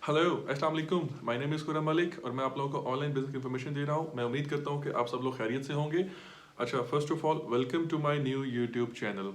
Hello अस्सलाम वालेकुम, my name is Khurram Malik और मैं आप लोगों को ऑनलाइन बिजनेस इन्फॉर्मेशन दे रहा हूँ। मैं उम्मीद करता हूँ कि आप सब लोग खैरियत से होंगे। अच्छा, first of all welcome to my new YouTube channel.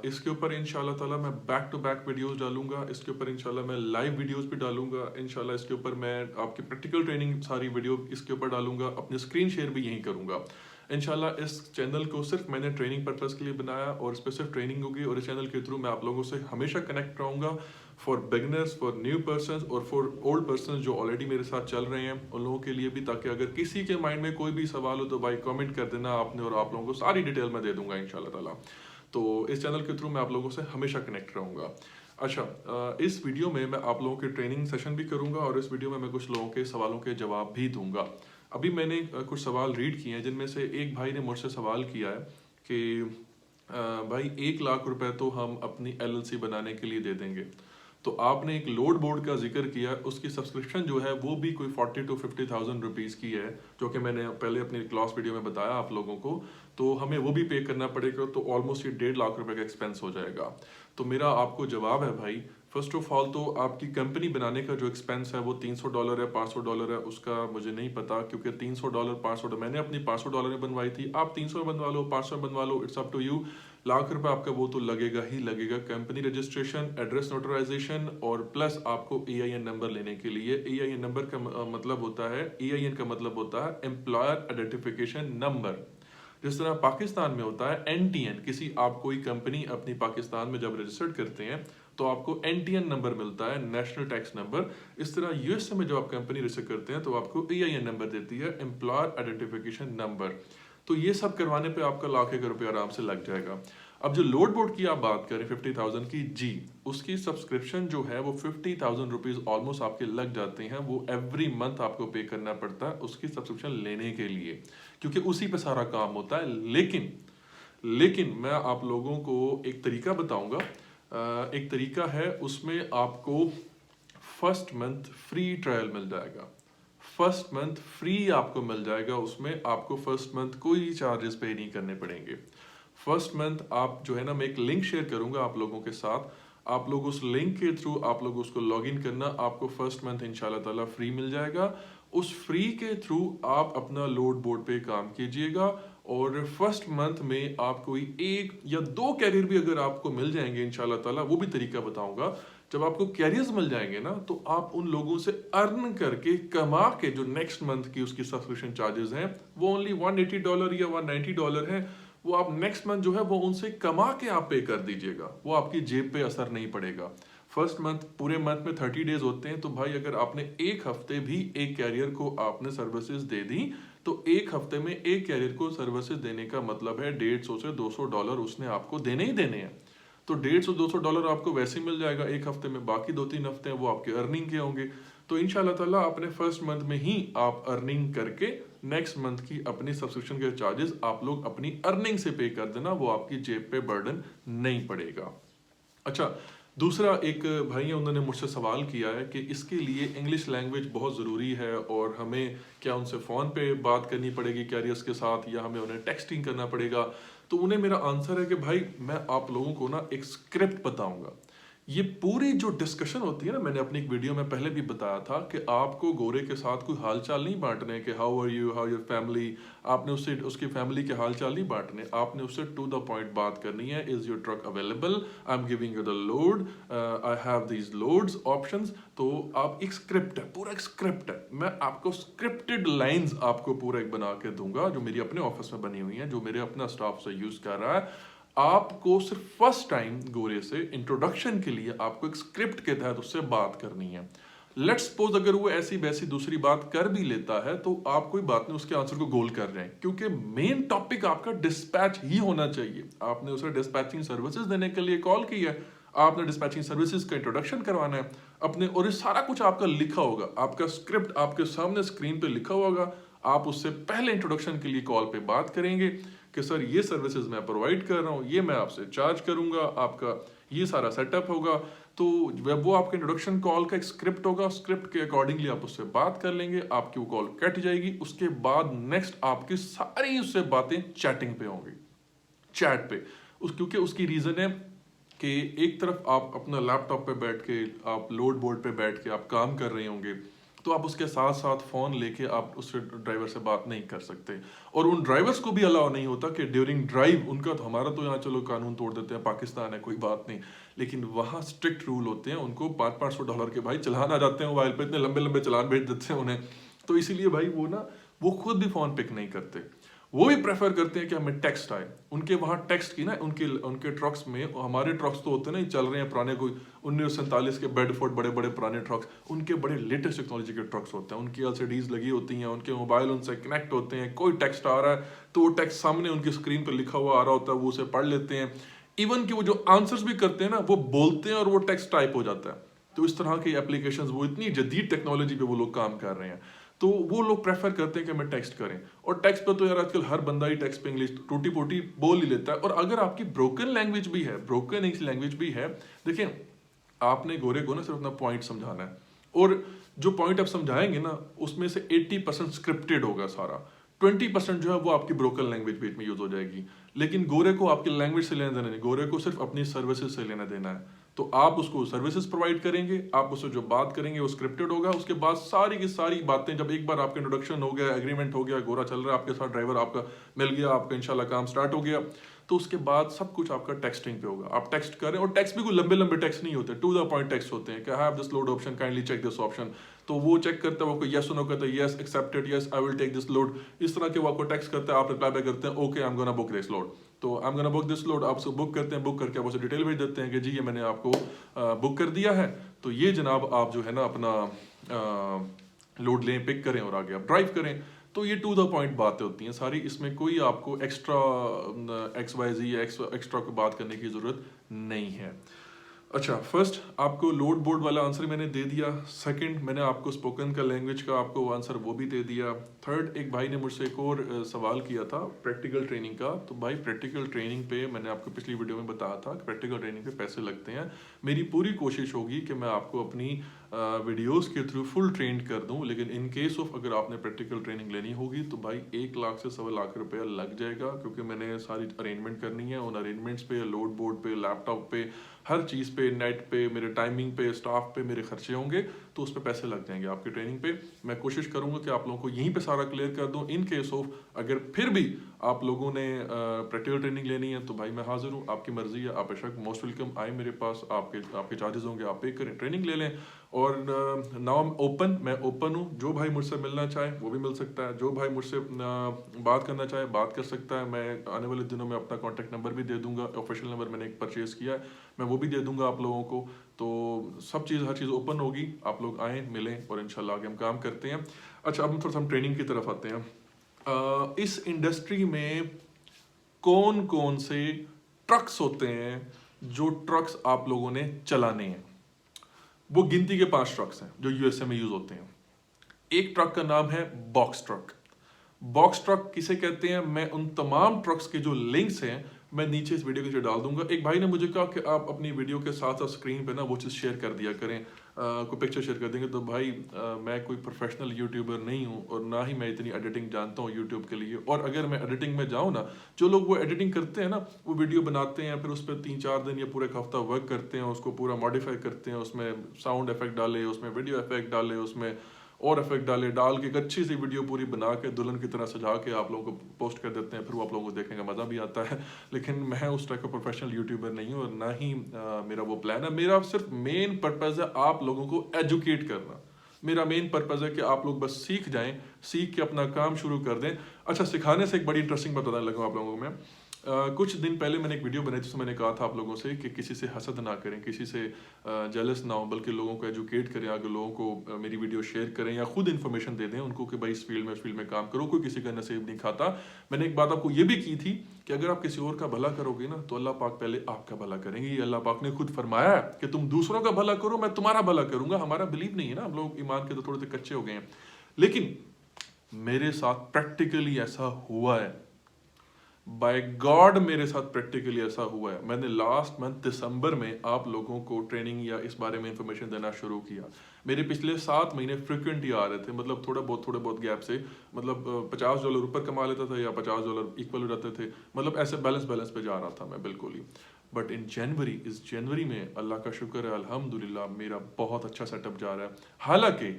इसके ऊपर इंशाल्लाह ताला मैं बैक टू बैक वीडियोस डालूंगा। इसके ऊपर इंशाल्लाह मैं लाइव वीडियोस भी डालूंगा। इंशाल्लाह इसके ऊपर मैं आपकी प्रैक्टिकल ट्रेनिंग सारी वीडियो इसके ऊपर डालूंगा। अपनी स्क्रीन शेयर भी यहीं करूंगा। इंशाल्लाह इस चैनल को सिर्फ मैंने ट्रेनिंग पर्पस के लिए बनाया और इस पर सिर्फ ट्रेनिंग होगी और इस चैनल के थ्रू मैं आप लोगों से हमेशा कनेक्ट रहूंगा। For beginners, for new person और फॉर ओल्ड पर्सन जो ऑलरेडी मेरे साथ चल रहे हैं उन लोगों के लिए भी, ताकि अगर किसी के माइंड में कोई भी सवाल हो तो भाई कमेंट कर देना आपने और आप लोगों को सारी डिटेल मैं दे दूंगा इंशाल्लाह ताला। तो इस चैनल के थ्रू मैं आप लोगों से हमेशा कनेक्ट रहूंगा। अच्छा, इस वीडियो में मैं आप लोगों के ट्रेनिंग सेशन भी करूंगा और इस वीडियो में मैं कुछ लोगों के सवालों के जवाब भी दूंगा। अभी मैंने कुछ सवाल रीड किए हैं जिनमें से एक भाई ने मुझसे सवाल किया है कि भाई 1 लाख रुपए तो हम अपनी एलएलसी बनाने के लिए दे देंगे। तो आपने एक लोड बोर्ड का जिक्र किया, उसकी सब्सक्रिप्शन जो है वो भी कोई 40 to 50,000 रुपीज़ की है, जो कि मैंने पहले अपनी क्लास वीडियो में बताया आप लोगों को। तो हमें वो भी पे करना पड़ेगा, तो ऑलमोस्ट ये 1.5 लाख रुपए का एक्सपेंस हो जाएगा। तो मेरा आपको जवाब है भाई, फर्स्ट ऑफ ऑल तो आपकी कंपनी बनाने का जो एक्सपेंस है वो $300 है, $500 है, उसका मुझे नहीं पता, क्योंकि $300 $500 मैंने अपनी $500 में बनवाई थी। आप 300 में बनवा लो, 500 में बनवा लो, it's up to you. ₹1 lakh आपका वो तो लगेगा ही लगेगा। कंपनी रजिस्ट्रेशन, एड्रेस नोटराइजेशन और प्लस आपको EIN नंबर लेने के लिए। EIN नंबर का मतलब होता है, EIN का मतलब होता है एम्प्लॉयर आइडेंटिफिकेशन नंबर। जिस तरह पाकिस्तान में होता है NTN, किसी आप कोई कंपनी अपनी पाकिस्तान में जब रजिस्टर्ड करते हैं तो आपको NTN नंबर मिलता है, नेशनल टैक्स नंबर। इस तरह यूएसए में जब आप कंपनी रजिस्टर करते हैं तो आपको EIN नंबर देती है, एम्प्लॉयर आइडेंटिफिकेशन नंबर। तो ये सब करवाने पे आपका ₹1 लाख आराम से लग जाएगा। अब जो लोड बोर्ड की आप बात करें 50,000 की, जी उसकी सब्सक्रिप्शन जो है वो 50,000 रुपीज ऑलमोस्ट आपके लग जाते हैं। वो एवरी मंथ आपको पे करना पड़ता है उसकी सब्सक्रिप्शन लेने के लिए, क्योंकि उसी पे सारा काम होता है। लेकिन मैं आप लोगों को एक तरीका बताऊंगा। एक तरीका है, उसमें आपको फर्स्ट मंथ फ्री ट्रायल मिल जाएगा। फर्स्ट मंथ फ्री आपको मिल जाएगा, उसमें आपको फर्स्ट मंथ कोई चार्जेस पे नहीं करने पड़ेंगे। फर्स्ट मंथ आप जो है ना, मैं एक लिंक शेयर करूंगा आप लोगों के साथ, आप लोग उस लिंक के थ्रू आप लोग उसको लॉग इन करना, आपको फर्स्ट मंथ इंशाल्लाह ताला फ्री मिल जाएगा। उस फ्री के थ्रू आप अपना लोड बोर्ड पे काम कीजिएगा और फर्स्ट मंथ में आप कोई 1 या 2 कैरियर भी अगर आपको मिल जाएंगे इंशाल्लाह ताला, वो भी तरीका बताऊंगा। जब आपको कैरियर्स मिल जाएंगे ना, तो आप उन लोगों से अर्न करके कमा के जो नेक्स्ट मंथ की उसकी सब्सक्रिप्शन चार्जेस हैं वो ओनली $180 या $190 है, वो आप नेक्स्ट मंथ जो है वो उनसे कमा के आप पे कर दीजिएगा। वो आपकी जेब पे असर नहीं पड़ेगा। फर्स्ट मंथ, पूरे मंथ में 30 डेज होते हैं, तो भाई अगर आपने एक हफ्ते भी एक कैरियर को आपने सर्विसेज दे दी, तो एक हफ्ते में एक कैरियर को सर्विसेज देने का मतलब है $150 से $200 उसने आपको देने ही देने हैं। तो $150-200 आपको वैसे ही मिल जाएगा एक हफ्ते में। बाकी 2-3 हफ्ते हैं वो आपके अर्निंग के होंगे। तो इंशाल्लाह ताला अपने फर्स्ट मंथ में ही आप अर्निंग करके नेक्स्ट मंथ की अपनी सब्सक्रिप्शन के चार्जेस आप लोग अपनी अर्निंग से पे कर देना, वो आपकी जेब पे बर्डन नहीं पड़ेगा। अच्छा, दूसरा एक भाई है, उन्होंने मुझसे सवाल किया है कि इसके लिए इंग्लिश लैंग्वेज बहुत ज़रूरी है और हमें क्या उनसे फ़ोन पे बात करनी पड़ेगी कैरियर्स के साथ, या हमें उन्हें टेक्सटिंग करना पड़ेगा। तो उन्हें मेरा आंसर है कि भाई मैं आप लोगों को ना एक स्क्रिप्ट बताऊंगा। ये पूरी जो डिस्कशन होती है ना, मैंने अपनी एक वीडियो में पहले भी बताया था कि आपको गोरे के साथ कोई हालचाल नहीं बांटने कि how are you, how your family. आपने उससे उसकी फैमिली के हालचाल नहीं बांटने, आपने उससे टू द पॉइंट बात करनी है। Is your truck available, I am giving you the load, I have these loads options. तो आप एक स्क्रिप्ट है, पूरा एक स्क्रिप्ट है। मैं आपको स्क्रिप्टेड लाइंस आपको पूरा एक बना के दूंगा, जो मेरी अपने ऑफिस में बनी हुई है, जो मेरे अपना स्टाफ से यूज कर रहा है। आपको सिर्फ फर्स्ट टाइम गोरे से इंट्रोडक्शन के लिए आपको एक स्क्रिप्ट के तहत उससे बात करनी है। लेट्स सपोज अगर वो ऐसी वैसी दूसरी बात कर भी लेता है तो आप कोई बात नहीं, उसके आंसर को गोल कर रहे हैं, क्योंकि मेन टॉपिक आपका डिस्पैच ही होना चाहिए। आपने उसे डिस्पैचिंग सर्विसेज देने के लिए कॉल की है, आपने डिस्पैचिंग सर्विसेज का इंट्रोडक्शन करवाना है अपने, और ये सारा कुछ आपका लिखा होगा, आपका स्क्रिप्ट आपके सामने स्क्रीन पे लिखा होगा। आप उससे पहले इंट्रोडक्शन के लिए कॉल पे बात करेंगे कि सर ये सर्विसेज मैं प्रोवाइड कर रहा हूँ, ये मैं आपसे चार्ज करूंगा, आपका ये सारा सेटअप होगा। तो वो आपके इंट्रोडक्शन कॉल का एक स्क्रिप्ट होगा, स्क्रिप्ट के अकॉर्डिंगली आप उससे बात कर लेंगे, आपकी वो कॉल कट जाएगी। उसके बाद नेक्स्ट आपकी सारी उससे बातें चैटिंग पे होंगी, चैट पे। क्योंकि उसकी रीजन है कि एक तरफ आप अपना लैपटॉप पे बैठ के, आप लोड बोर्ड पे बैठ के आप काम कर रहे होंगे, तो आप उसके साथ साथ फ़ोन लेके आप उस ड्राइवर से बात नहीं कर सकते। और उन ड्राइवर्स को भी अलाउ नहीं होता कि ड्यूरिंग ड्राइव उनका, तो हमारा तो यहाँ चलो कानून तोड़ देते हैं, पाकिस्तान है कोई बात नहीं, लेकिन वहाँ स्ट्रिक्ट रूल होते हैं। उनको $500 के भाई चलान आ जाते हैं मोबाइल पे, इतने लंबे लंबे चलान भेज देते हैं उन्हें। तो इसीलिए भाई वो खुद भी फ़ोन पिक नहीं करते, वो भी प्रेफर करते हैं कि हमें टेक्स्ट आए। उनके वहाँ टेक्स्ट की ना, उनके ट्रक्स में, हमारे ट्रक्स तो होते हैं ना चल रहे हैं पुराने, कोई 1947 के बेडफोर्ड बड़े बड़े पुराने ट्रक्स, उनके बड़े लेटेस्ट टेक्नोलॉजी के ट्रक्स होते हैं, उनकी LCDs लगी होती हैं, उनके मोबाइल उनसे कनेक्ट होते हैं, कोई टेक्स्ट आ रहा है तो वो टेक्स्ट सामने उनकी स्क्रीन पर लिखा हुआ आ रहा होता है, वो उसे पढ़ लेते हैं। इवन कि वो जो आंसर्स भी करते हैं ना, वो बोलते हैं और वो टेक्स्ट टाइप हो जाता है। तो इस तरह की एप्लीकेशंस, वो इतनी जदीद टेक्नोलॉजी पे वो लोग काम कर रहे हैं, तो वो लोग प्रेफर करते हैं कि हमें टेक्स्ट करें। और टेक्स्ट पर तो यार आजकल हर बंदा ही टेक्स्ट पे इंग्लिश टूटी पोटी बोल ही लेता है। और अगर आपकी ब्रोकन लैंग्वेज भी है, ब्रोकन इंग्लिश लैंग्वेज भी है, देखिए आपने गोरे को ना सिर्फ अपना पॉइंट समझाना है, और जो पॉइंट आप समझाएंगे ना उसमें से 80% स्क्रिप्टेड होगा सारा, 20% जो है वो आपकी ब्रोकन लैंग्वेज बीच में यूज हो जाएगी। लेकिन गोरे को आपकी लैंग्वेज से लेना देना नहीं, गोरे को सिर्फ अपनी सर्विसेज से लेना देना है। तो आप उसको सर्विसेज प्रोवाइड करेंगे, आप उससे जो बात करेंगे वो स्क्रिप्टेड होगा। उसके बाद सारी की सारी बातें, जब एक बार आपका इंट्रोडक्शन हो गया, एग्रीमेंट हो गया, गोरा चल रहा है आपके साथ, ड्राइवर आपका मिल गया, आपका इंशाल्लाह काम स्टार्ट हो गया, तो उसके बाद सब कुछ आपका टेक्सटिंग पे होगा। आप टेक्स्ट करें, और टेक्स्ट भी कोई लंबे लंबे टेक्स्ट नहीं होते, टू द पॉइंट टेक्स्ट होते हैं कि have this load option, kindly check this option. तो वो चेक करता है, वो कोई यस नो कहता है, yes accepted, yes I will take this load, इस तरह के वो आपको टेक्स्ट करता है, आप रिप्लाई बैक करते हैं, okay I am gonna book this load. तो I am gonna book this load, आप उसको बुक करते हैं, बुक करके आप उसे डिटेल भेज देते हैं कि जी ये मैंने आपको बुक कर दिया है, तो ये जनाब आप जो है ना अपना लोड लें, पिक करें और आगे आप ड्राइव करें। तो ये टू द पॉइंट बातें होती हैं सारी, इसमें कोई आपको एक्स्ट्रा XYZ या एक्स्ट्रा को बात करने की ज़रूरत नहीं है। अच्छा, फर्स्ट आपको लोड बोर्ड वाला आंसर मैंने दे दिया। सेकंड, मैंने आपको स्पोकन का लैंग्वेज का आपको आंसर वो भी दे दिया। थर्ड, एक भाई ने मुझसे एक और सवाल किया था प्रैक्टिकल ट्रेनिंग का। तो भाई प्रैक्टिकल ट्रेनिंग पे मैंने आपको पिछली वीडियो में बताया था कि प्रैक्टिकल ट्रेनिंग पे पैसे लगते हैं। मेरी पूरी कोशिश होगी कि मैं आपको अपनी वीडियोस के थ्रू फुल ट्रेन कर दूं, लेकिन इन केस ऑफ अगर आपने प्रैक्टिकल ट्रेनिंग लेनी होगी तो भाई 1 लाख से 1.25 लाख रुपया लग जाएगा, क्योंकि मैंने सारी अरेंजमेंट करनी है। उन अरेंजमेंट्स पे, लोड बोर्ड पे, लैपटॉप पे, हर चीज़ पे, नेट पे, मेरे टाइमिंग पे, स्टाफ पे मेरे खर्चे होंगे, तो उस पर पैसे लग जाएंगे आपकी ट्रेनिंग पे। मैं कोशिश करूंगा कि आप लोगों को यहीं पे सारा क्लियर कर दूं। इन केस ऑफ अगर फिर भी आप लोगों ने प्रैक्टिकल ट्रेनिंग लेनी है तो भाई मैं हाजिर हूँ, आपकी मर्जी है, आप बेशक मोस्ट वेलकम आए मेरे पास, आपके चार्जेस होंगे, आप पे करें, ट्रेनिंग ले लें। और नाउ ओपन, मैं ओपन हूँ, जो भाई मुझसे मिलना चाहे वो भी मिल सकता है, जो भाई मुझसे बात करना चाहे बात कर सकता है। मैं आने वाले दिनों में अपना कॉन्टैक्ट नंबर भी दे दूंगा, ऑफिशियल नंबर मैंने एक परचेज़ किया है, मैं वो भी दे दूंगा आप लोगों को। तो सब चीज़, हर चीज़ ओपन होगी, आप लोग आएँ, मिलें और इंशाल्लाह आगे हम काम करते हैं। अच्छा, अब हम थोड़ा सा हम ट्रेनिंग की तरफ आते हैं। इस इंडस्ट्री में कौन कौन से ट्रक्स होते हैं जो ट्रक्स आप लोगों ने चलाने हैं? वो गिनती के 5 ट्रक्स हैं जो USA में यूज होते हैं। एक ट्रक का नाम है बॉक्स ट्रक। बॉक्स ट्रक किसे कहते हैं, मैं उन तमाम ट्रक्स के जो लिंक्स हैं मैं नीचे इस वीडियो के नीचे डाल दूंगा। एक भाई ने मुझे कहा कि आप अपनी वीडियो के साथ साथ स्क्रीन पे ना वो चीज़ शेयर कर दिया करें, कोई पिक्चर शेयर कर देंगे। तो भाई मैं कोई प्रोफेशनल यूट्यूबर नहीं हूँ और ना ही मैं इतनी एडिटिंग जानता हूँ यूट्यूब के लिए। और अगर मैं एडिटिंग में जाऊँ ना, जो लोग वो एडिटिंग करते हैं ना, वो वीडियो बनाते हैं, फिर उस पर 3-4 दिन या पूरा एक हफ्ता वर्क करते हैं, उसको पूरा मॉडिफाई करते हैं, उसमें साउंड इफेक्ट डाले, उसमें वीडियो इफेक्ट डाले, उसमें और इफेक्ट डाल के एक अच्छी सी वीडियो पूरी बना के दुल्हन की तरह सजा के आप लोगों को पोस्ट कर देते हैं, फिर वो आप लोगों को देखने का मज़ा भी आता है। लेकिन मैं उस टाइप का प्रोफेशनल यूट्यूबर नहीं हूँ और ना ही मेरा वो प्लान है। मेरा सिर्फ मेन पर्पज़ है आप लोगों को एजुकेट करना। मेरा मेन पर्पज़ है कि आप लोग बस सीख जाएं, सीख के अपना काम शुरू कर दें। अच्छा, सिखाने से एक बड़ी इंटरेस्टिंग बात बताने लगा आप लोगों को मैं। कुछ दिन पहले मैंने एक वीडियो बनाई जिसमें मैंने कहा था आप लोगों से कि किसी से हसद ना करें, किसी से जेलस ना हो, बल्कि लोगों को एजुकेट करें, आगे लोगों को मेरी वीडियो शेयर करें या खुद इन्फॉर्मेशन दे दें उनको कि भाई इस फील्ड में काम करो, कोई किसी का नसीब नहीं खाता। मैंने एक बात आपको ये भी की थी कि अगर आप किसी और का भला करोगे ना तो अल्लाह पाक पहले आपका भला करेंगे। ये अल्लाह पाक ने खुद फरमाया है कि तुम दूसरों का भला करो, मैं तुम्हारा भला करूंगा। हमारा बिलीव नहीं है ना, हम लोग ईमान के तो थोड़े से कच्चे हो गए हैं, लेकिन मेरे साथ प्रैक्टिकली ऐसा हुआ है। बाय गॉड मेरे साथ प्रैक्टिकली ऐसा हुआ है। मैंने लास्ट मंथ दिसंबर में आप लोगों को ट्रेनिंग या इस बारे में इंफॉर्मेशन देना शुरू किया। मेरे पिछले 7 महीने फ्रिक्वेंटली आ रहे थे, मतलब थोड़े बहुत गैप से, मतलब $50 ऊपर कमा लेता था या $50 इक्वल हो जाते थे, मतलब ऐसे बैलेंस पे जा रहा था मैं बिल्कुल ही। बट इन जनवरी, इस जनवरी में अल्लाह का शुक्र है अल्हम्दुलिल्लाह मेरा बहुत अच्छा सेटअप जा रहा है। हालांकि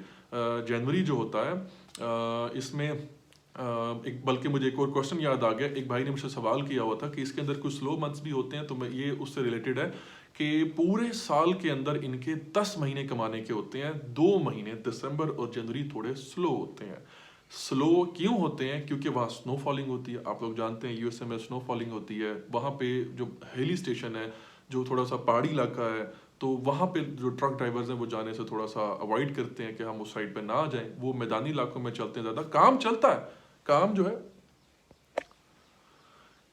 जनवरी जो होता है इसमें एक, बल्कि मुझे एक और क्वेश्चन याद आ गया, एक भाई ने मुझसे सवाल किया हुआ था कि इसके अंदर कुछ स्लो मंथ्स भी होते हैं, तो मैं ये उससे रिलेटेड है कि पूरे साल के अंदर इनके 10 महीने कमाने के होते हैं, 2 महीने दिसंबर और जनवरी थोड़े स्लो होते हैं। स्लो क्यों होते हैं? क्योंकि वहाँ स्नो फॉलिंग होती है, आप लोग जानते हैं यूएसए में स्नो फॉलिंग होती है, वहाँ पे जो हिली स्टेशन है, जो थोड़ा सा पहाड़ी इलाका है, तो वहाँ पे जो ट्रक ड्राइवर्स हैं वो जाने से थोड़ा सा अवॉइड करते हैं कि हम उस साइड पे ना जाएं, वो मैदानी इलाकों में चलते हैं ज़्यादा। काम चलता है, काम जो है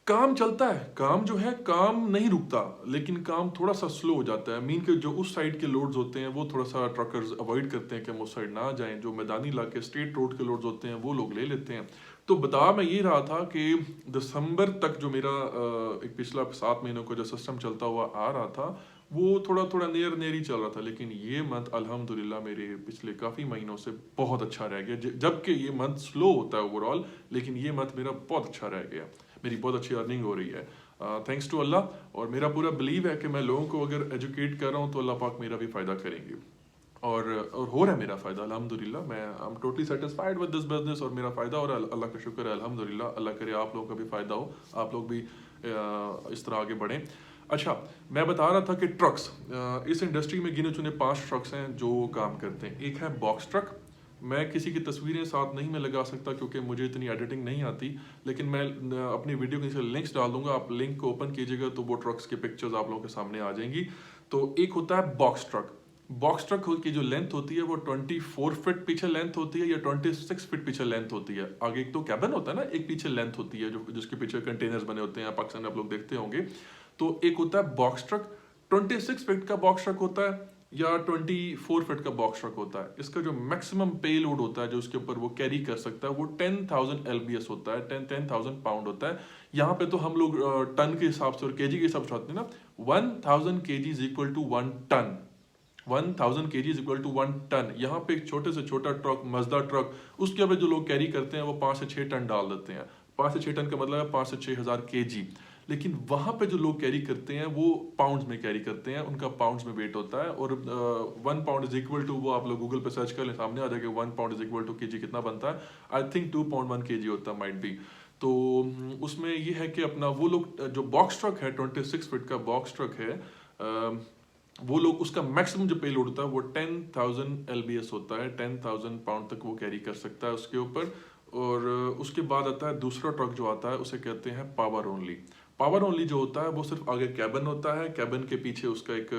काम चलता है, काम जो है काम नहीं रुकता, लेकिन काम थोड़ा सा स्लो हो जाता है। मीन के जो उस साइड के लोड्स होते हैं वो थोड़ा सा ट्रकर्स अवॉइड करते हैं कि हम उस साइड ना जाएं, जो मैदानी इलाके स्टेट रोड के लोड्स होते हैं वो लोग ले लेते हैं। तो बता मैं ये रहा था कि दिसंबर तक जो मेरा एक पिछला 7 महीनों का जो सिस्टम चलता हुआ आ रहा था वो थोड़ा थोड़ा नियर नियर ही चल रहा था, लेकिन ये मंथ अल्हम्दुलिल्लाह मेरे पिछले काफ़ी महीनों से बहुत अच्छा रह गया, जबकि ये मंथ स्लो होता है ओवरऑल, लेकिन ये मंथ मेरा बहुत अच्छा रह गया, मेरी बहुत अच्छी अर्निंग हो रही है थैंक्स टू अल्लाह। और मेरा पूरा बिलीव है कि मैं लोगों को अगर एजुकेट कर रहा हूँ तो अल्लाह पाक मेरा भी फ़ायदा करेंगे, और हो रहा है मेरा फ़ायदा अल्हम्दुलिल्लाह। मैं I am totally satisfied with this business, और मेरा फ़ायदा हो रहा है, अल्लाह का शुक्र है अल्हम्दुलिल्लाह। अल्लाह करे आप लोगों का भी फ़ायदा हो, आप लोग भी इस तरह आगे बढ़ें। अच्छा, मैं बता रहा था कि ट्रक्स, इस इंडस्ट्री में गिने चुने 5 ट्रक्स हैं जो काम करते हैं। एक है बॉक्स ट्रक, मैं किसी की तस्वीरें साथ नहीं मैं लगा सकता क्योंकि मुझे इतनी एडिटिंग नहीं आती, लेकिन मैं अपनी वीडियो के नीचे लिंक्स डाल दूंगा, आप लिंक को ओपन कीजिएगा तो वो ट्रक्स की पिक्चर्स आप लोगों के सामने आ जाएंगी। तो एक होता है बॉक्स ट्रक। बॉक्स ट्रक की जो लेंथ होती है वो 24 फीट पीछे लेंथ होती है या 26 फीट पीछे लेंथ होती है। आगे एक तो कैबिन होता है ना, एक पीछे लेंथ होती है जो जिसके पीछे कंटेनर्स बने होते हैं, पाकिस्तान में आप लोग देखते होंगे। तो एक होता है बॉक्स ट्रक, 26 फीट का बॉक्स ट्रक होता है या 24 फीट का बॉक्स ट्रक होता है। इसका जो मैक्सिमम पे लोड होता है जो उसके ऊपर वो कैरी कर सकता है वो 10,000 LBS होता है, 10,000 पाउंड होता है। यहाँ पे तो हम लोग टन के हिसाब से और केजी के हिसाब से उठाते हैं ना, 1000 kg इज इक्वल टू 1 टन, 1000 kg इज इक्वल टू 1 टन। यहाँ पे एक छोटे से छोटा ट्रक, मजदा ट्रक, उसके ऊपर जो लोग कैरी करते हैं वो 5 से 6 टन डाल देते हैं। 5 से 6 टन का मतलब है 5 से 6,000 kg। लेकिन वहां पे जो लोग कैरी करते हैं वो पाउंड्स में कैरी करते हैं, उनका पाउंड्स में वेट होता है। और 1 पाउंड इज इक्वल टू, वो आप लोग गूगल पे सर्च कर लें, सामने आ जाएगा 1 pound is equal to KG कितना बनता है। आई थिंक 2 पाउंड 1 kg होता है, माइट बी। तो उसमें ये है कि अपना वो लोग जो बॉक्स ट्रक है 26 फीट का बॉक्स ट्रक है, वो लोग उसका मैक्सिमम जो पे लोड होता है वो 10,000 LBS होता है, 10,000 पाउंड तक वो कैरी कर सकता है उसके ऊपर। और उसके बाद आता है दूसरा ट्रक जो आता है उसे कहते हैं पावर ओनली। पावर ओनली जो होता है वो सिर्फ आगे कैबिन होता है, कैबिन के पीछे उसका एक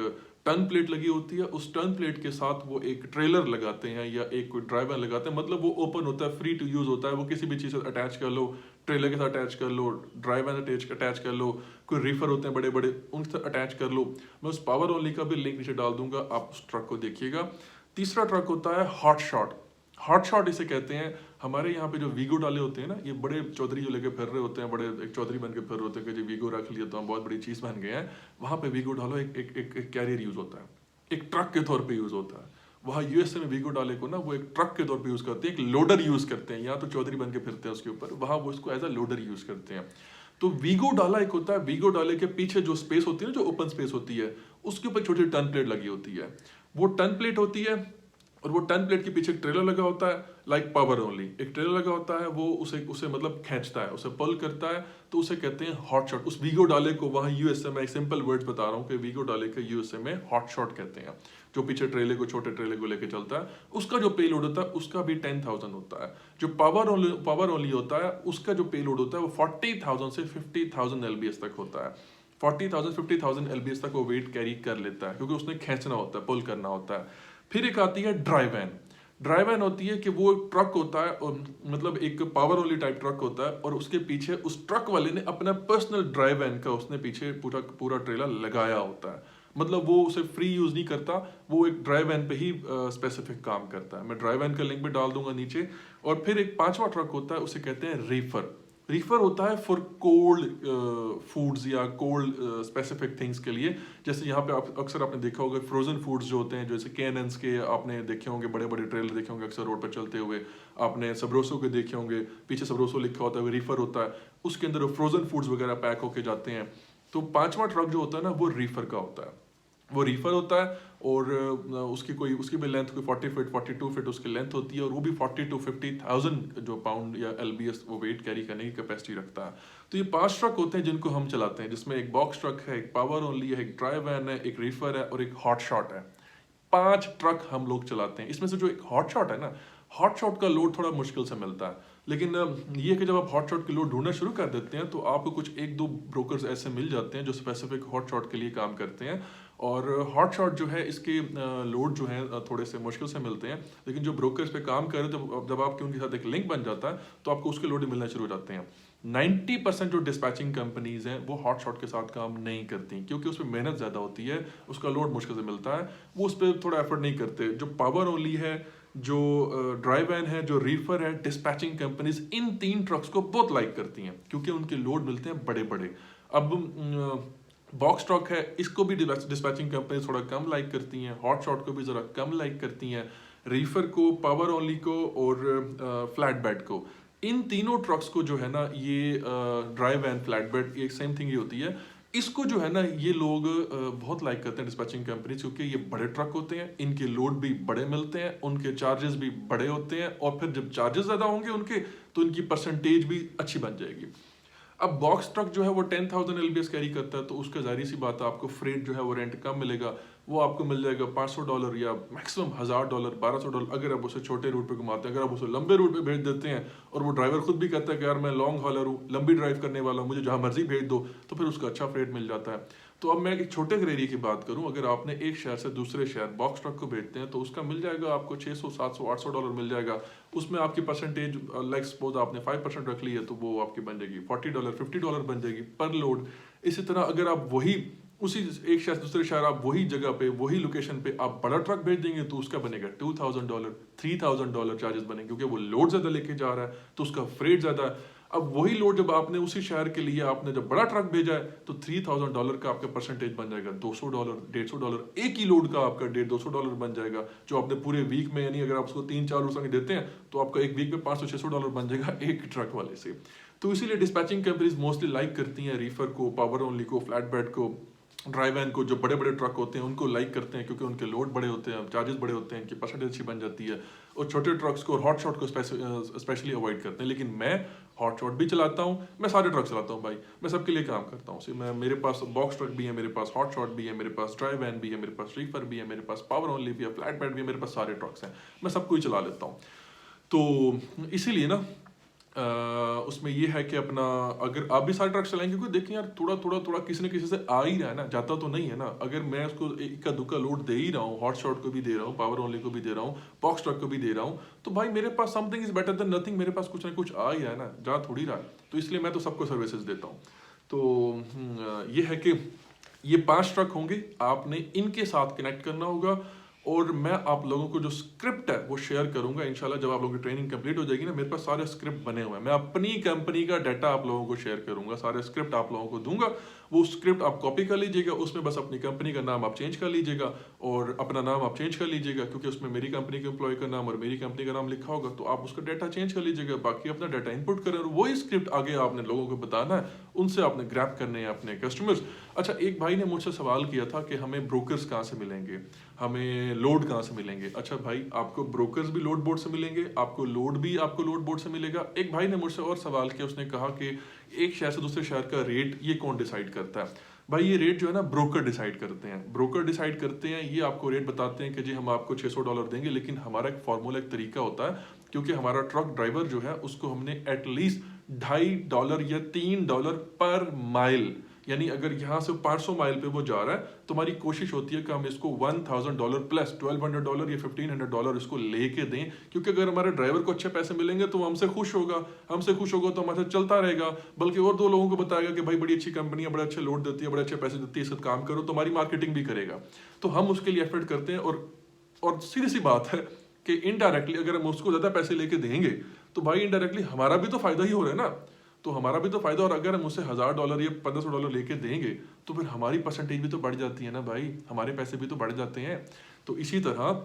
टर्न प्लेट लगी होती है, उस टर्न प्लेट के साथ वो एक ट्रेलर लगाते हैं या एक कोई ड्राइवर लगाते हैं, मतलब वो ओपन होता है, फ्री टू यूज होता है, वो किसी भी चीज़ से अटैच कर लो, ट्रेलर के साथ अटैच कर लो, ड्राइवर अटैच कर लो, कोई रीफर होते हैं बड़े बड़े उनसे अटैच कर लो। मैं उस पावर ओनली का भी लिंक नीचे डाल दूंगा, आप उस ट्रक को देखिएगा। तीसरा ट्रक होता है हॉट शॉट। हॉट शॉट इसे कहते हैं। हमारे यहाँ पे जो वीगो डाले होते हैं ना, ये बड़े चौधरी जो लेके फिर रहे होते हैं, बड़े एक चौधरी बन के फिर रहे होते हैं कि जी वीगो रख लिया तो हम बहुत बड़ी चीज़ बन गए हैं। वहाँ पे वीगो डालो एक कैरियर यूज होता है, एक ट्रक के तौर पे यूज होता है। वहाँ यूएसए में वीगो डाले को ना वो एक ट्रक के तौर पे यूज करते हैं, एक लोडर यूज करते हैं। यहाँ तो चौधरी बन के फिरते हैं उसके ऊपर, वहाँ वो इसको एज अ लोडर यूज करते हैं। तो वीगो डाला एक होता है, वीगो डाले के पीछे जो स्पेस होती है ना, जो ओपन स्पेस होती है, उसके ऊपर छोटी टर्न प्लेट लगी होती है। वो टर्न प्लेट होती है और वो टर्न प्लेट के पीछे एक ट्रेलर लगा होता है, लाइक पावर ओनली एक ट्रेलर लगा होता है, वो उसे मतलब खींचता है, उसे पुल करता है, तो उसे कहते हैं हॉट शॉट। उस वीगो डाले को वहाँ यूएसए में, एक सिंपल वर्ड्स बता रहा हूँ कि वीगो डाले के यूएसए में हॉट शॉट कहते हैं। जो पीछे ट्रेलर को, छोटे ट्रेलर को लेके चलता है, उसका जो पे लोड होता है उसका भी 10,000 होता है। जो पावर ओनली होता है उसका जो पे लोड होता है वो 40,000 से 50,000 LBS तक होता है। 40,000 50,000 LBS तक वो वेट कैरी कर लेता है, क्योंकि उसने खींचना होता है, पुल करना होता है। फिर एक आती है ड्राई वैन। ड्राई वैन होती है कि वो ट्रक होता है, और मतलब एक पावर ओनली टाइप ट्रक होता है, और उसके पीछे उस ट्रक वाले ने अपना पर्सनल ड्राई वैन का उसने पीछे पूरा ट्रेलर लगाया होता है। मतलब वो उसे फ्री यूज नहीं करता, वो एक ड्राई वैन पे ही स्पेसिफिक काम करता है। मैं ड्राई वैन का लिंक भी डाल दूंगा नीचे। और फिर एक 5वां ट्रक होता है, उसे कहते हैं रीफर। रीफर होता है फॉर कोल्ड फूड्स या कोल्ड स्पेसिफिक थिंग्स के लिए। जैसे यहाँ पे आप अक्सर आपने देखा होगा फ्रोजन फूड्स जो होते हैं, जैसे कैनन्स के आपने देखे होंगे, बड़े बड़े ट्रेलर देखे होंगे अक्सर रोड पर चलते हुए। आपने सबरोसो के देखे होंगे, पीछे सबरोसो लिखा होता है, रीफर होता है, उसके अंदर फ्रोजन फूड्स वगैरह पैक होके जाते हैं। तो पांचवा ट्रक जो होता है ना वो रीफर का होता है, वो रीफर होता है और उसकी भी लेंथ कोई 40 फीट 42 फीट उसकी लेंथ होती है और वो भी 40 to 50,000 जो पाउंड या एलबीएस वो वेट कैरी करने की कैपेसिटी रखता है। तो ये 5 ट्रक होते हैं जिनको हम चलाते हैं, जिसमें एक बॉक्स ट्रक है, एक पावर ओनली है, एक ड्राई वैन है, एक रीफर है और एक हॉट शॉट है। 5 ट्रक हम लोग चलाते हैं। इसमें से जो एक हॉट शॉट है ना, हॉट शॉट का लोड थोड़ा मुश्किल से मिलता है, लेकिन ये कि जब आप हॉट शॉट के लोड ढूंढना शुरू कर देते हैं तो आपको कुछ एक दो ब्रोकर्स ऐसे मिल जाते हैं जो स्पेसिफिक हॉट शॉट के लिए काम करते हैं। और हॉट शॉट जो है इसके लोड जो है थोड़े से मुश्किल से मिलते हैं, लेकिन जो ब्रोकर्स पे काम कर रहे हैं जब आपके उनके साथ एक लिंक बन जाता है तो आपको उसके लोड मिलना शुरू हो जाते हैं। 90% जो डिस्पैचिंग कंपनीज हैं वो हॉट शॉट के साथ काम नहीं करती क्योंकि उसमें मेहनत ज़्यादा होती है, उसका लोड मुश्किल से मिलता है, वो उस पर थोड़ा एफर्ट नहीं करते। जो पावर ओनली है, जो ड्राई वैन है, जो रीफर है, डिस्पैचिंग कंपनीज इन 3 ट्रक्स को बहुत लाइक करती हैं क्योंकि उनके लोड मिलते हैं बड़े बड़े। अब बॉक्स ट्रक है, इसको भी डिस्पैचिंग कंपनी थोड़ा कम लाइक करती हैं, हॉट शॉट को भी ज़रा कम लाइक करती हैं, रीफर को, पावर ओनली को और फ्लैट बेड को। इन तीनों ट्रक्स को जो है ना ये ड्राई वैन, फ्लैट बेड, ये सेम थिंग ही होती है, इसको जो है ना ये लोग बहुत लाइक करते हैं डिस्पैचिंग कंपनीज क्योंकि ये बड़े ट्रक होते हैं, इनके लोड भी बड़े मिलते हैं, उनके चार्जेस भी बड़े होते हैं और फिर जब चार्जेस ज़्यादा होंगे उनके तो इनकी परसेंटेज भी अच्छी बन जाएगी। अब बॉक्स ट्रक जो है वो 10,000 एलबीएस कैरी करता है तो उसका जाहिर सी बात है आपको फ्रेट जो है वो रेंट कम मिलेगा, वो आपको मिल जाएगा $500 या मैक्सिमम $1,000 $1,200 अगर आप उसे छोटे रूट पे घुमाते हैं। अगर आप उसे लंबे रूट पे भेज देते हैं और वो ड्राइवर खुद भी कहता है कि यार मैं लॉन्ग हॉलर हूँ, लंबी ड्राइव करने वाला हूँ, मुझे जहाँ मर्जी भेज दो, तो फिर उसका अच्छा फ्रेट मिल जाता है। तो अब मैं एक छोटे एरिया की बात करूं, अगर आपने एक शहर से दूसरे शहर बॉक्स ट्रक को भेजते हैं तो उसका मिल जाएगा आपको $600 $700 $800 मिल जाएगा। उसमें आपकी परसेंटेज लाइक सपोज आपने 5% रख ली है तो वो आपकी बन जाएगी $40 $50 बन जाएगी पर लोड। इसी तरह अगर आप वही उसी एक शहर दूसरे शहर आप वही जगह पे वही लोकेशन पे आप बड़ा ट्रक भेज देंगे तो उसका बनेगा $2,000 $3,000 चार्जेस बनेंगे क्योंकि वो लोड ज़्यादा लेके जा रहा है तो उसका फ्रेट ज़्यादा है। अब वही लोड जब आपने उसी शहर के लिए आपने जब बड़ा ट्रक भेजा है तो $3,000 का आपका परसेंटेज बन जाएगा $200 $150, एक ही लोड का आपका $150-200 बन जाएगा जो आपने पूरे वीक में, यानी अगर आप उसको 3-4 रोज देते हैं तो आपका एक वीक में $500-600 बन जाएगा एक ट्रक वाले से। तो इसीलिए डिस्पैचिंग कंपनीज मोस्टली लाइक करती हैं रीफर को, पावर ओनली को, फ्लैट बेड को, ड्राई वैन को, जो बड़े बड़े ट्रक होते हैं उनको लाइक करते हैं क्योंकि उनके लोड बड़े होते हैं, चार्जेस बड़े होते हैं, इनकी परसेंटेज अच्छी बन जाती है, और छोटे ट्रक्स को और हॉट शॉट को स्पेशली अवॉइड करते हैं। लेकिन मैं हॉट शॉट भी चलाता हूँ, मैं सारे ट्रक चलाता हूँ भाई, मैं सबके लिए काम करता हूँ। मैं मेरे पास बॉक्स ट्रक भी है, मेरे पास हॉट शॉट भी है, मेरे पास ड्राई वैन भी है, मेरे पास रीफर भी है, मेरे पास पावर ओनली भी है, फ्लैट बेड भी है, मेरे पास सारे ट्रक्स हैं, मैं सबको ही चला लेता हूँ। तो इसीलिए ना उसमें ये है कि अपना अगर आप भी सारे ट्रक चलाएंगे क्योंकि देखें यार थोड़ा किसी न किसी से आ ही रहा है ना, जाता तो नहीं है ना। अगर मैं उसको इक्का दुक्का लोड दे ही रहा हूँ, हॉट शॉट को भी दे रहा हूँ, पावर ओनली को भी दे रहा हूँ, बॉक्स ट्रक को भी दे रहा हूँ, तो भाई मेरे पास something is better than nothing, मेरे पास कुछ ना कुछ आ ही रहा है ना, जा थोड़ी रहा है। तो इसलिए मैं तो सबको सर्विसेज देता हूँ। तो ये है कि ये 5 ट्रक होंगे, आपने इनके साथ कनेक्ट करना होगा और मैं आप लोगों को जो स्क्रिप्ट है वो शेयर करूंगा इंशाल्लाह। जब आप लोगों की ट्रेनिंग कंप्लीट हो जाएगी ना, मेरे पास सारे स्क्रिप्ट बने हुए हैं, मैं अपनी कंपनी का डाटा आप लोगों को शेयर करूंगा, सारे स्क्रिप्ट आप लोगों को दूंगा, वो स्क्रिप्ट आप कॉपी कर लीजिएगा, उसमें बस अपनी कंपनी का नाम आप चेंज कर लीजिएगा और अपना नाम आप चेंज कर लीजिएगा क्योंकि उसमें मेरी कंपनी के एम्प्लॉय का नाम और मेरी कंपनी का नाम लिखा होगा, तो आप उसका डाटा चेंज कर लीजिएगा, बाकी अपना डाटा इनपुट करें और वही स्क्रिप्ट आगे आपने लोगों को बताना है, उनसे आपने ग्रैब करने हैं अपने कस्टमर्स। अच्छा, एक भाई ने मुझसे सवाल किया था कि हमें ब्रोकर्स कहाँ से मिलेंगे, हमें लोड कहाँ से मिलेंगे। अच्छा भाई, आपको ब्रोकर्स भी लोड बोर्ड से मिलेंगे, आपको लोड बोर्ड से मिलेगा। एक भाई ने मुझसे और सवाल किया, उसने कहा कि एक शहर से दूसरे शहर का रेट ये कौन डिसाइड करता है। भाई ये रेट जो है ना ब्रोकर डिसाइड करते हैं, ब्रोकर डिसाइड करते हैं, ये आपको रेट बताते हैं कि जी हम आपको $600 देंगे, लेकिन हमारा एक फॉर्मूला, एक तरीका होता है क्योंकि हमारा ट्रक ड्राइवर जो है उसको हमने एटलीस्ट $2.5 या $3 पर माइल, यानी अगर यहाँ से 500 माइल पे वो जा रहा है तो हमारी कोशिश होती है कि हम इसको $1,000 प्लस $1,200 या $1,500 इसको लेके दें, क्योंकि अगर हमारे ड्राइवर को अच्छे पैसे मिलेंगे तो वो हमसे खुश होगा तो हमारे साथ चलता रहेगा, बल्कि और 2 लोगों को बताएगा कि भाई बड़ी अच्छी कंपनी है, बड़े अच्छे लोड देती है, बड़े अच्छे पैसे देती है, इससे काम करो, तो हमारी मार्केटिंग भी करेगा। तो हम उसके लिए एफर्ट करते हैं और सीधी सी बात है कि इनडायरेक्टली अगर हम उसको ज़्यादा पैसे लेके देंगे तो भाई इनडायरेक्टली हमारा भी तो फायदा ही हो रहा है ना, तो हमारा भी तो फायदा। और अगर हम उससे $1,000 या $1,500 लेके देंगे तो फिर हमारी परसेंटेज भी तो बढ़ जाती है ना भाई, हमारे पैसे भी तो बढ़ जाते हैं। तो इसी तरह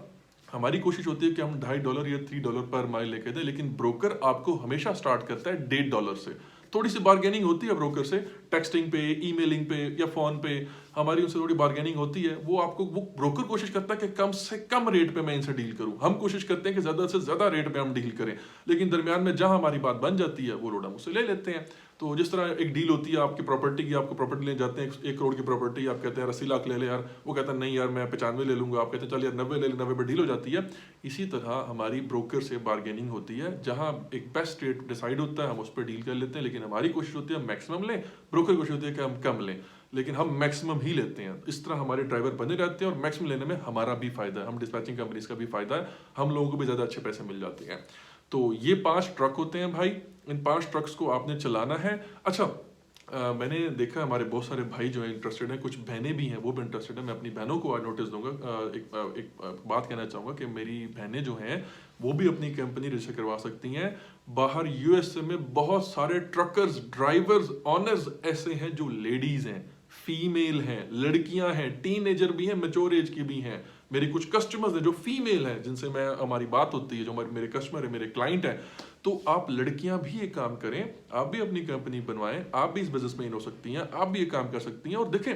हमारी कोशिश होती है कि हम $2.5 या $3 पर माइल लेके दें, लेकिन ब्रोकर आपको हमेशा स्टार्ट करता है $1.5 से। थोड़ी सी बार्गेनिंग होती है ब्रोकर से, टेक्सटिंग पे, ईमेलिंग पे या फोन पे हमारी उनसे थोड़ी बार्गेनिंग होती है। वो ब्रोकर कोशिश करता है कि कम से कम रेट पे मैं इनसे डील करूं, हम कोशिश करते हैं कि ज्यादा से ज्यादा रेट पे हम डील करें, लेकिन दरमियान में जहां हमारी बात बन जाती है वो लोड हम उससे ले लेते हैं। तो जिस तरह एक डील होती है आपकी प्रॉपर्टी की, आपको प्रॉपर्टी ले जाते हैं 1 करोड़ की प्रॉपर्टी, आप कहते हैं 80 लाख ले ले यार, वो कहता है नहीं यार मैं 95 ले लूंगा, आप कहते हैं चल यार 90 ले ले, 90 पर डील हो जाती है। इसी तरह हमारी ब्रोकर से बार्गेनिंग होती है, जहां एक बेस्ट रेट डिसाइड होता है हम उस पर डील कर लेते हैं, लेकिन हमारी कोशिश होती है मैक्सिमम लें, ब्रोकर कोशिश होती है कि हम कम लें, लेकिन हम मैक्सिमम ही लेते हैं। इस तरह हमारे ड्राइवर बने रहते हैं और मैक्सिमम लेने में हमारा भी फायदा है, हम डिस्पैचिंग कंपनीज का भी फायदा है, हम लोगों को भी ज्यादा अच्छे पैसे मिल जाते हैं। तो ये 5 ट्रक होते हैं भाई, इन 5 ट्रक्स को आपने चलाना है। अच्छा मैंने देखा हमारे बहुत सारे भाई जो है इंटरेस्टेड हैं, कुछ बहनें भी हैं वो भी इंटरेस्टेड है। मैं अपनी बहनों को आज नोटिस दूंगा, एक बात कहना चाहूँगा कि मेरी बहनें जो हैं वो भी अपनी कंपनी रजिस्टर करवा सकती हैं। बाहर यूएसए में बहुत सारे ट्रकर्स, ड्राइवर्स, ऑनर्स ऐसे हैं जो लेडीज हैं, फीमेल हैं, लड़कियां हैं, टीनेजर भी हैं, मैच्योर एज की भी हैं। मेरे कुछ कस्टमर्स हैं जो फीमेल हैं, जिनसे मैं हमारी बात होती है, जो मेरे कस्टमर है, मेरे क्लाइंट हैं। तो आप लड़कियां भी ये काम करें, आप भी अपनी कंपनी बनवाएं, आप भी इस बिजनेस में इन हो सकती हैं, आप भी ये काम कर सकती हैं। और देखें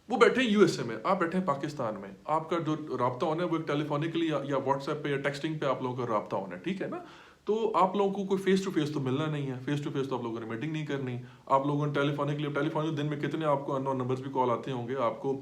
वो बैठे हैं यूएसए में, आप बैठे हैं पाकिस्तान में, आपका जो राब्ता होना है वो एक टेलीफोनिकली या व्हाट्सएप पे या टेक्सटिंग पे आप लोगों का राब्ता होना है, ठीक है ना। तो आप लोगों को कोई फेस टू फेस तो मिलना नहीं है, फेस टू फेस तो आप लोगों ने मीटिंग नहीं करनी, आप लोगों ने टेलीफोनिक दिन में कितने आपको अननोन नंबर्स भी कॉल आते होंगे, आपको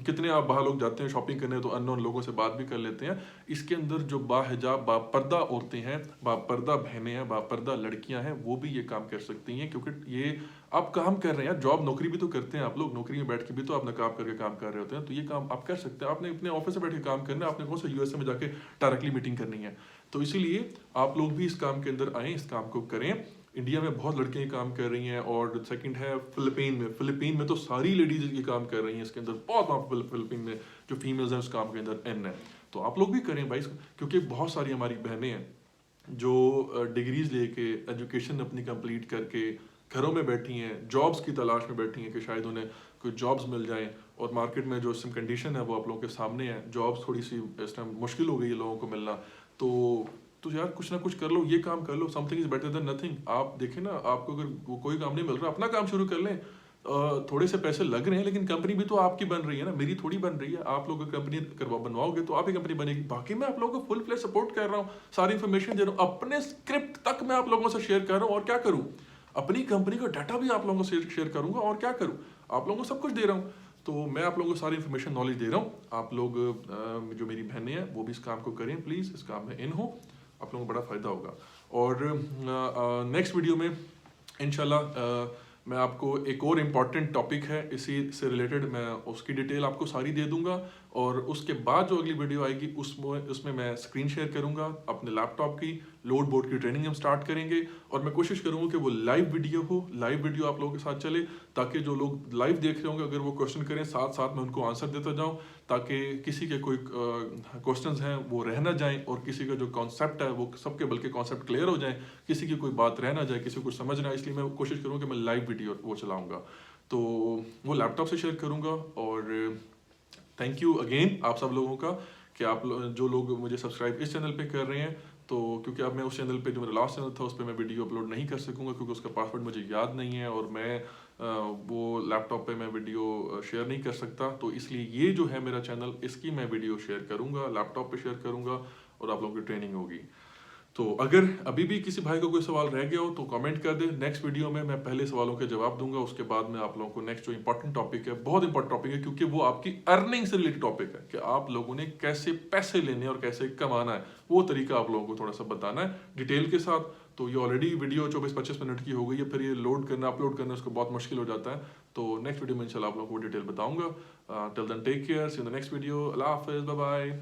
कितने आप बाहर लोग जाते हैं शॉपिंग करने तो अननोन लोगों से बात भी कर लेते हैं। इसके अंदर जो बाहिजाब बापर्दा औरतें हैं, बापर्दा बहनें हैं, बापर्दा लड़कियां हैं, वो भी ये काम कर सकती हैं, क्योंकि ये आप काम कर रहे हैं यार, जॉब नौकरी भी तो करते हैं आप लोग, नौकरी में बैठ के भी तो आप नकाब करके काम कर रहे होते हैं। तो ये काम आप कर सकते हैं, आपने अपने ऑफिस में बैठ के काम करना है, आपने कौन सा यूएसए में जाके डायरेक्टली मीटिंग करनी है। तो इसीलिए आप लोग भी इस काम के अंदर आए, इस काम को करें। इंडिया में बहुत लड़कियां ये काम कर रही हैं, और सेकंड है फिलीपीन में तो सारी लेडीज ये काम कर रही हैं। इसके अंदर बहुत वहाँ फिलीपीन में जो फीमेल्स हैं उस काम के अंदर एन है। तो आप लोग भी करें भाई, क्योंकि बहुत सारी हमारी बहनें हैं जो डिग्रीज लेके, एजुकेशन अपनी कंप्लीट करके घरों में बैठी हैं, जॉब्स की तलाश में बैठी हैं कि शायद उन्हें कोई जॉब्स मिल जाएं। और मार्केट में जो सिम कंडीशन है वो आप लोगों के सामने है, जॉब्स थोड़ी सी इस टाइम मुश्किल हो गई है लोगों को मिलना। तो यार कुछ ना कुछ कर लो, ये काम कर लो, something is better than nothing. आप देखें ना, आपको अगर कोई काम नहीं मिल रहा, अपना काम शुरू कर लें। थोड़े से पैसे लग रहे हैं, लेकिन कंपनी भी तो आपकी बन रही है ना, मेरी थोड़ी बन रही है। आप लोग कंपनी बनवाओगे तो आप ही कंपनी बनेगी। बाकी मैं आप लोगों को फुल फ्लेज सपोर्ट कर रहा हूँ, सारी इन्फॉर्मेशन दे रहा हूँ, अपने स्क्रिप्ट तक मैं आप लोगों से शेयर कर रहा हूँ। और क्या करूँ, अपनी कंपनी का डाटा भी आप लोगों से शेयर करूंगा, और क्या करूँ, आप लोगों को सब कुछ दे रहा हूँ। तो मैं आप लोगों को सारी इन्फॉर्मेशन नॉलेज दे रहा हूँ। आप लोग जो मेरी बहनें हैं वो भी इस काम को करें प्लीज़, इस काम में इन हो, आप लोगों को बड़ा फ़ायदा होगा। और नेक्स्ट वीडियो में इंशाल्लाह मैं आपको एक और इम्पॉर्टेंट टॉपिक है इसी से रिलेटेड, मैं उसकी डिटेल आपको सारी दे दूंगा। और उसके बाद जो अगली वीडियो आएगी उसमें मैं स्क्रीन शेयर करूंगा अपने लैपटॉप की, लोड बोर्ड की ट्रेनिंग हम स्टार्ट करेंगे। और मैं कोशिश करूंगा कि वो लाइव वीडियो हो, लाइव वीडियो आप लोगों के साथ चले, ताकि जो लोग लाइव देख रहे होंगे अगर वो क्वेश्चन करें, साथ साथ मैं उनको आंसर देता जाऊँ, ताकि किसी के कोई क्वेश्चन हैं वो रह ना जाएँ, और किसी का जो कॉन्सेप्ट है वो सबके बल्कि कॉन्सेप्ट क्लियर हो जाए, किसी की कोई बात रह ना जाए, किसी को समझ ना। इसलिए मैं कोशिश करूँगा कि मैं लाइव वीडियो वो चलाऊँगा, तो वो लैपटॉप से शेयर करूँगा। और थैंक यू अगेन आप सब लोगों का कि आप जो लोग मुझे सब्सक्राइब इस चैनल पे कर रहे हैं। तो क्योंकि अब मैं उस चैनल पे, जो मेरा लास्ट चैनल था, उस पर मैं वीडियो अपलोड नहीं कर सकूंगा, क्योंकि उसका पासवर्ड मुझे याद नहीं है, और मैं वो लैपटॉप पे मैं वीडियो शेयर नहीं कर सकता। तो इसलिए ये जो है मेरा चैनल, इसकी मैं वीडियो शेयर करूँगा, लैपटॉप पे शेयर करूँगा, और आप लोगों की ट्रेनिंग होगी। तो अगर अभी भी किसी भाई को कोई सवाल रह गया हो तो कमेंट कर दे, नेक्स्ट वीडियो में मैं पहले सवालों के जवाब दूंगा। उसके बाद में आप लोगों को नेक्स्ट जो इंपॉर्टेंट टॉपिक है, बहुत इंपॉर्टेंट टॉपिक है, क्योंकि वो आपकी अर्निंग से रिलेटेड टॉपिक है कि आप लोगों ने कैसे पैसे लेने और कैसे कमाना है, वो तरीका आप लोगों को थोड़ा सा बताना है डिटेल के साथ। तो ये ऑलरेडी वीडियो 24-25 मिनट की हो गई है, फिर ये लोड करना, अपलोड करना उसको बहुत मुश्किल हो जाता है। तो नेक्स्ट वीडियो में इंशाल्लाह आप लोगों को डिटेल बताऊंगा। Till then take care, see you in the next video, अल्लाह हाफिज़, बाय बाय।